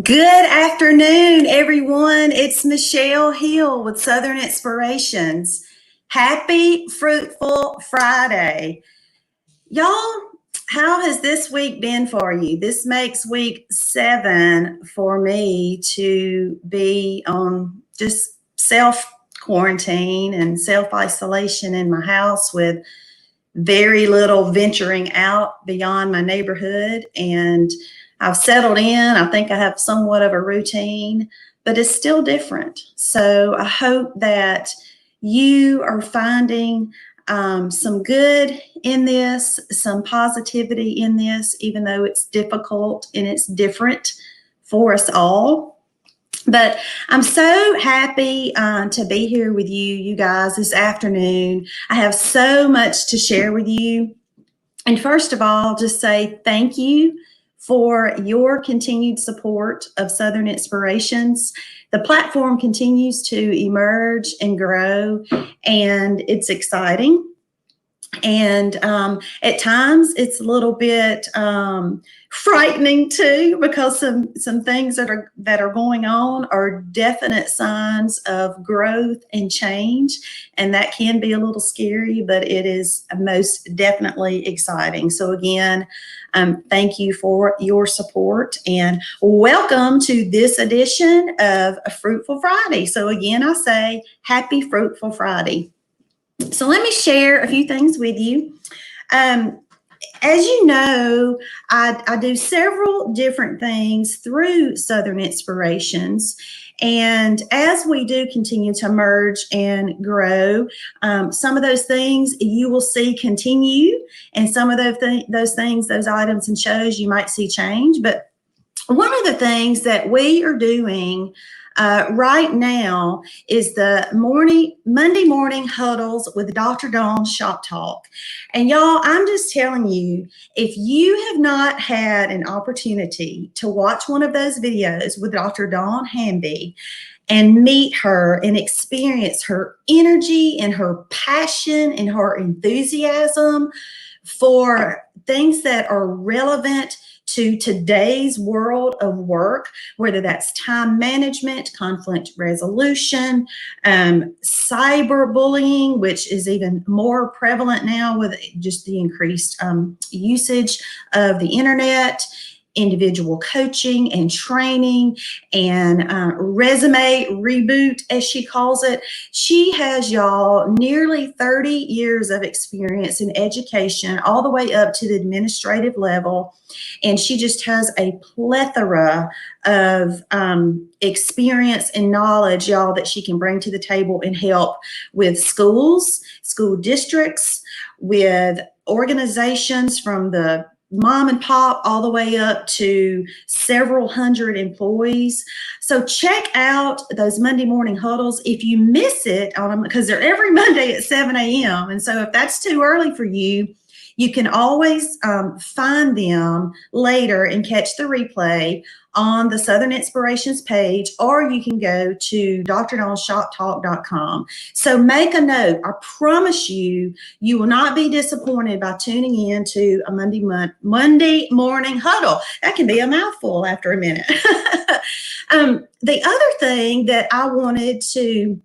Good afternoon, everyone. It's Michelle Hill with Southern Inspirations. Happy Fruitful Friday. Y'all, how has this week been for you? This makes week 7 for me to be on just self-quarantine and self-isolation in my house with very little venturing out beyond my neighborhood, and I've settled in. I think I have somewhat of a routine, but it's still different. So I hope that you are finding some good in this, some positivity in this, even though it's difficult and it's different for us all. But I'm so happy to be here with you guys this afternoon. I have so much to share with you. And first of all, just say thank you for your continued support of Southern Inspirations. The platform continues to emerge and grow, and it's exciting. And at times it's a little bit frightening too, because some things that are going on are definite signs of growth and change, and that can be a little scary, but it is most definitely exciting. So again, thank you for your support, and welcome to this edition of Fruitful Friday. So again, I say happy Fruitful Friday. So let me share a few things with you. As you know, I do several different things through Southern Inspirations. And as we do continue to merge and grow, some of those things you will see continue, and some of those things, those items and shows, you might see change. But one of the things that we are doing right now is the Monday morning huddles with Dr. Dawn Shop Talk. And y'all, I'm just telling you, if you have not had an opportunity to watch one of those videos with Dr. Dawn Hamby and meet her and experience her energy and her passion and her enthusiasm for things that are relevant to today's world of work, whether that's time management, conflict resolution, cyberbullying, which is even more prevalent now with just the increased usage of the internet, individual coaching and training, and resume reboot, as she calls it. She has, y'all, nearly 30 years of experience in education, all the way up to the administrative level. And she just has a plethora of experience and knowledge, y'all, that she can bring to the table and help with schools, school districts, with organizations from the mom and pop all the way up to several hundred employees. So check out those Monday morning huddles. If you miss it on them, because they're every Monday at 7 a.m. And so if that's too early for you, you can always find them later and catch the replay on the Southern Inspirations page, or you can go to drdonshoptalk.com. So make a note. I promise you, you will not be disappointed by tuning in to a Monday morning huddle. That can be a mouthful after a minute. The other thing that I wanted to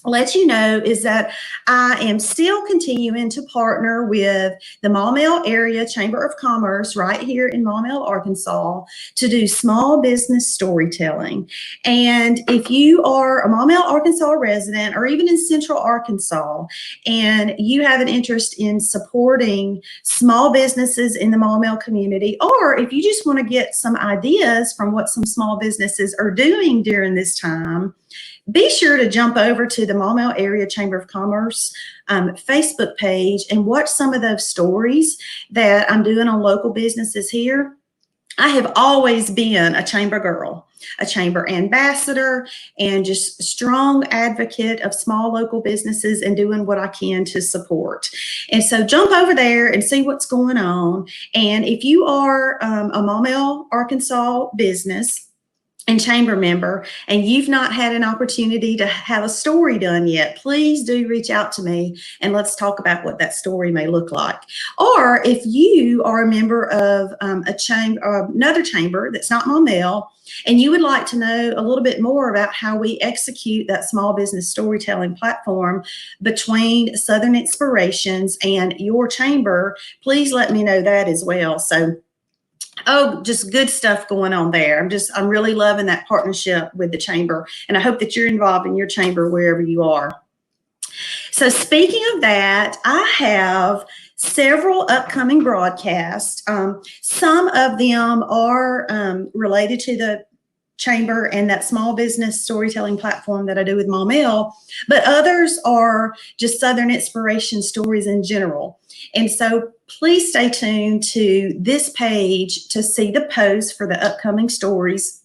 let you know is that I am still continuing to partner with the Maumelle Area Chamber of Commerce right here in Maumelle, Arkansas, to do small business storytelling. And if you are a Maumelle, Arkansas resident, or even in Central Arkansas, and you have an interest in supporting small businesses in the Maumelle community, or if you just want to get some ideas from what some small businesses are doing during this time, be sure to jump over to the Maumelle Area Chamber of Commerce Facebook page and watch some of those stories that I'm doing on local businesses here. I have always been a chamber girl, a chamber ambassador, and just a strong advocate of small local businesses and doing what I can to support. And so jump over there and see what's going on. And if you are a Maumelle, Arkansas business, and chamber member, and you've not had an opportunity to have a story done yet, please do reach out to me and let's talk about what that story may look like. Or if you are a member of a chamber, another chamber that's not Maumelle, and you would like to know a little bit more about how we execute that small business storytelling platform between Southern Inspirations and your chamber, please let me know that as well. So just good stuff going on there. I'm really loving that partnership with the chamber, and I hope that you're involved in your chamber wherever you are. So speaking of that, I have several upcoming broadcasts. Some of them are related to the chamber and that small business storytelling platform that I do with Maumelle, but others are just Southern Inspiration stories in general. And so please stay tuned to this page to see the posts for the upcoming stories.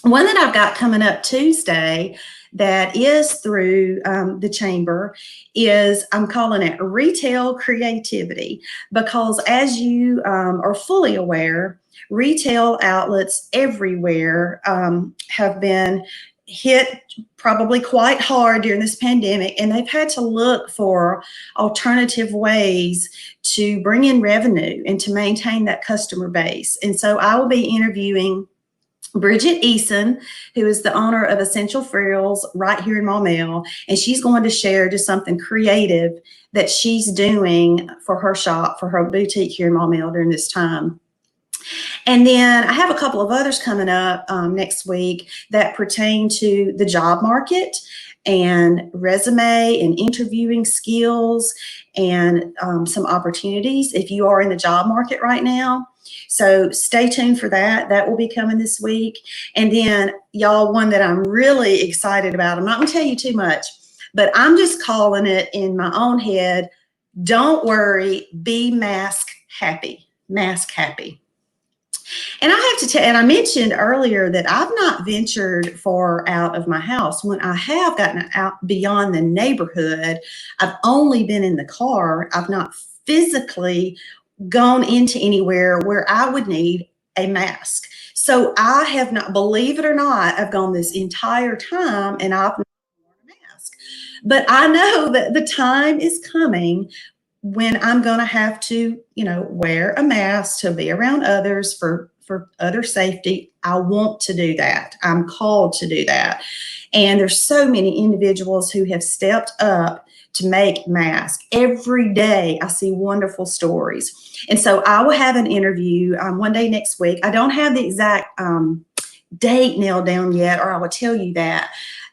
One that I've got coming up Tuesday that is through the chamber is, I'm calling it Retail Creativity, because as you are fully aware, retail outlets everywhere have been hit probably quite hard during this pandemic, and they've had to look for alternative ways to bring in revenue and to maintain that customer base. And so I will be interviewing Bridget Eason, who is the owner of Essential Frills right here in Maumelle, and she's going to share just something creative that she's doing for her shop, for her boutique here in Maumelle during this time. And then I have a couple of others coming up next week that pertain to the job market and resume and interviewing skills and some opportunities if you are in the job market right now. So stay tuned for that. That will be coming this week. And then, y'all, one that I'm really excited about, I'm not going to tell you too much, but I'm just calling it in my own head, don't worry, be mask happy. Mask happy. And I have to tell, and I mentioned earlier that I've not ventured far out of my house. When I have gotten out beyond the neighborhood, I've only been in the car. I've not physically gone into anywhere where I would need a mask. So I have not, believe it or not, I've gone this entire time and I've not worn a mask. But I know that the time is coming when I'm going to have to, wear a mask to be around others for other safety. I want to do that. I'm called to do that. And there's so many individuals who have stepped up to make masks. Every day I see wonderful stories. And so I will have an interview one day next week. I don't have the exact date nailed down yet, or I will tell you that.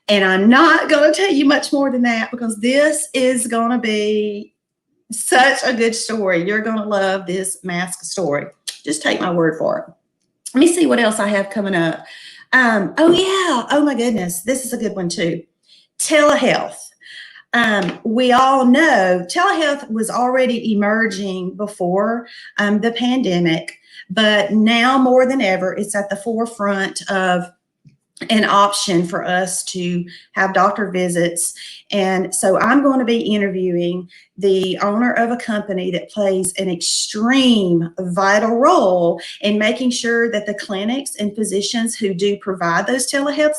And I'm not going to tell you much more than that, because this is going to be such a good story. You're going to love this mask story. Just take my word for it. Let me see what else I have coming up. Oh my goodness, this is a good one too. Telehealth. We all know telehealth was already emerging before the pandemic, but now more than ever, it's at the forefront of an option for us to have doctor visits. And so I'm going to be interviewing the owner of a company that plays an extreme vital role in making sure that the clinics and physicians who do provide those telehealth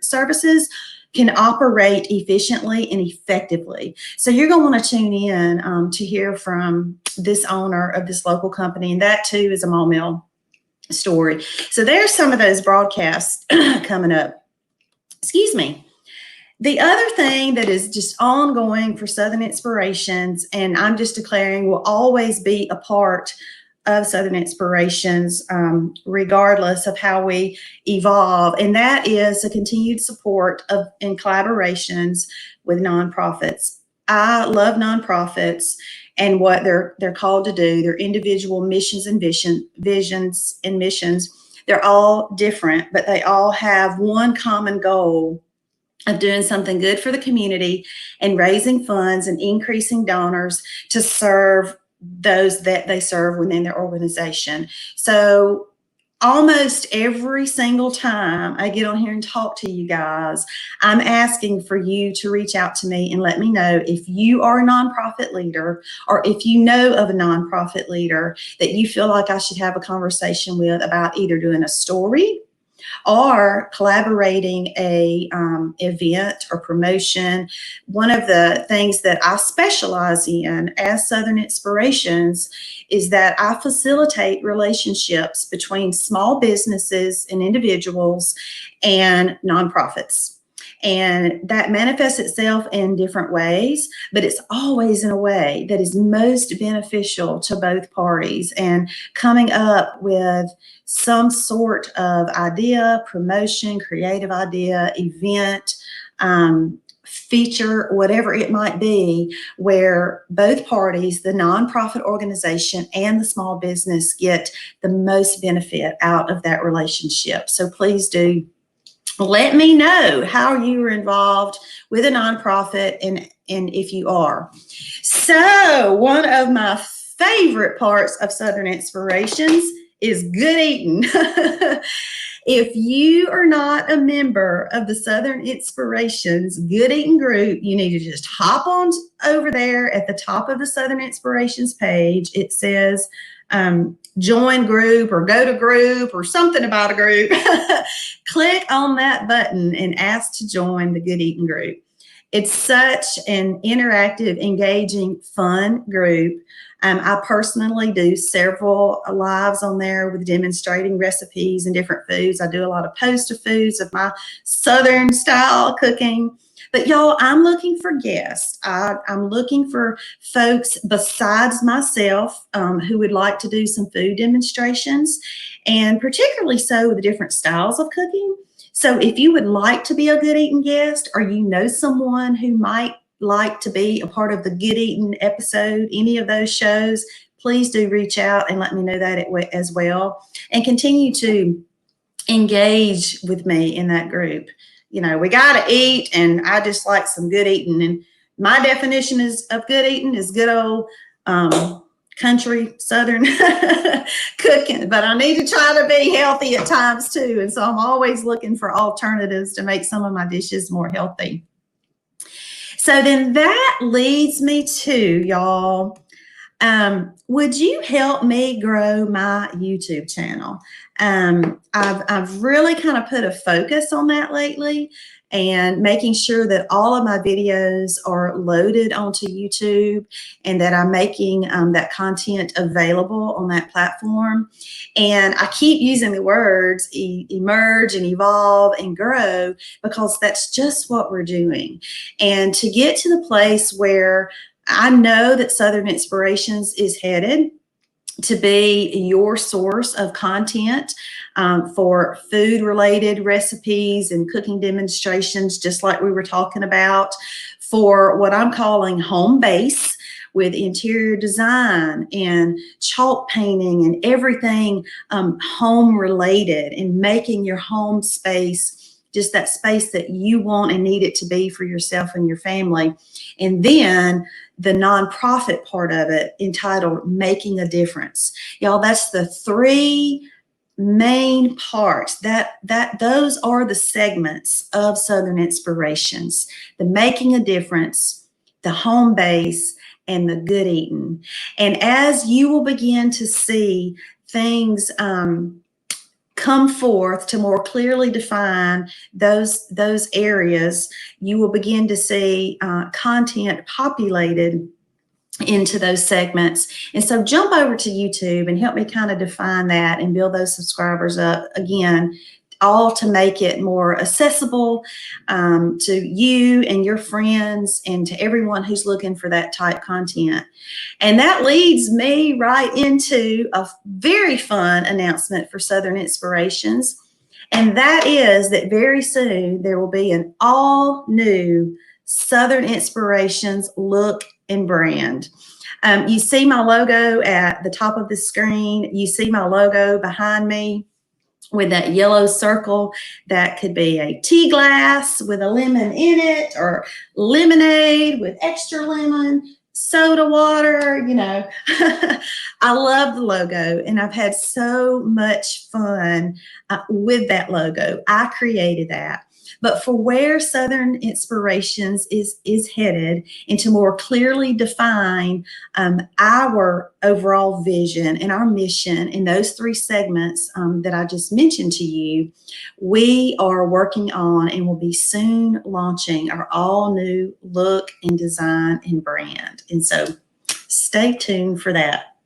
services can operate efficiently and effectively. So you're going to want to tune in to hear from this owner of this local company, and that too is a Maumelle story. So there's some of those broadcasts coming up. Excuse me. The other thing that is just ongoing for Southern Inspirations, and I'm just declaring will always be a part of Southern Inspirations, regardless of how we evolve, and that is the continued support of and collaborations with nonprofits. I love nonprofits and what they're called to do. Their individual missions and visions and missions. They're all different, but they all have one common goal of doing something good for the community and raising funds and increasing donors to serve those that they serve within their organization. So almost every single time I get on here and talk to you guys, I'm asking for you to reach out to me and let me know if you are a nonprofit leader, or if you know of a nonprofit leader that you feel like I should have a conversation with about either doing a story or collaborating a event or promotion. One of the things that I specialize in as Southern Inspirations is that I facilitate relationships between small businesses and individuals and nonprofits. And that manifests itself in different ways, but it's always in a way that is most beneficial to both parties. And coming up with some sort of idea, promotion, creative idea, event, feature, whatever it might be, where both parties, the nonprofit organization and the small business, get the most benefit out of that relationship. So please do let me know how you are involved with a nonprofit and if you are. So one of my favorite parts of Southern Inspirations is good eating. If you are not a member of the Southern Inspirations Good Eating group, you need to just hop on over there at the top of the Southern Inspirations page. It says join group or go to group or something about a group. Click on that button and ask to join the Good Eating group. It's such an interactive, engaging, fun group. I personally do several lives on there with demonstrating recipes and different foods. I do a lot of post of foods of my Southern style cooking. But y'all, I'm looking for guests. I'm looking for folks besides myself who would like to do some food demonstrations, and particularly so with the different styles of cooking. So if you would like to be a Good Eating guest, or you know someone who might like to be a part of the Good Eating episode, any of those shows, please do reach out and let me know that as well. And continue to engage with me in that group. You know, we got to eat, and I just like some good eating. And my definition of good eating is good old country Southern cooking, but I need to try to be healthy at times too. And so I'm always looking for alternatives to make some of my dishes more healthy. So then that leads me to, y'all, would you help me grow my YouTube channel? I've really kind of put a focus on that lately, and making sure that all of my videos are loaded onto YouTube and that I'm making that content available on that platform. And I keep using the words emerge and evolve and grow, because that's just what we're doing. And to get to the place where I know that Southern Inspirations is headed to be your source of content for food-related recipes and cooking demonstrations, just like we were talking about, for what I'm calling home base, with interior design and chalk painting and everything home related, and making your home space just that space that you want and need it to be for yourself and your family. And then the nonprofit part of it, entitled Making a Difference. Y'all, that's the three main parts. Those are the segments of Southern Inspirations: the Making a Difference, the home base, and the good eating. And as you will begin to see things come forth to more clearly define those areas, you will begin to see content populated into those segments. And so jump over to YouTube and help me kind of define that and build those subscribers up again, all to make it more accessible to you and your friends and to everyone who's looking for that type content. And that leads me right into a very fun announcement for Southern Inspirations. And that is that very soon there will be an all new Southern Inspirations look and brand. You see my logo at the top of the screen. You see my logo behind me with that yellow circle. That could be a tea glass with a lemon in it, or lemonade with extra lemon, soda water, you know. I love the logo, and I've had so much fun with that logo. I created that. but for where Southern Inspirations is headed, and to more clearly define our overall vision and our mission in those three segments that I just mentioned to you, we are working on and will be soon launching our all new look and design and brand. And so stay tuned for that.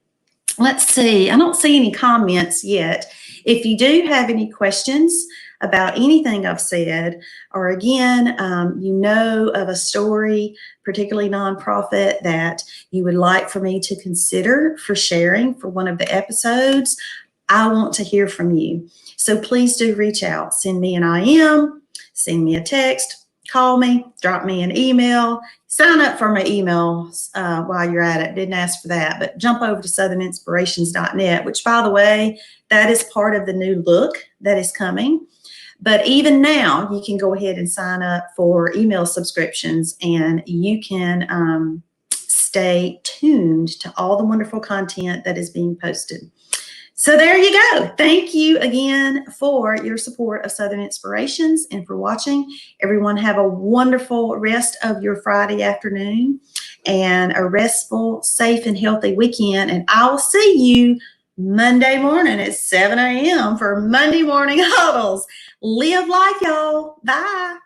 Let's see. I don't see any comments yet. If you do have any questions about anything I've said, or again, you know of a story, particularly nonprofit, that you would like for me to consider for sharing for one of the episodes, I want to hear from you. So please do reach out. Send me an IM, send me a text, call me, drop me an email. Sign up for my emails while you're at it. Didn't ask for that, but jump over to southerninspirations.net, which, by the way, that is part of the new look that is coming. But even now, you can go ahead and sign up for email subscriptions, and you can stay tuned to all the wonderful content that is being posted. So there you go. Thank you again for your support of Southern Inspirations and for watching. Everyone have a wonderful rest of your Friday afternoon and a restful, safe, and healthy weekend. And I will see you Monday morning at 7 a.m. for Monday morning huddles. Live life, y'all. Bye.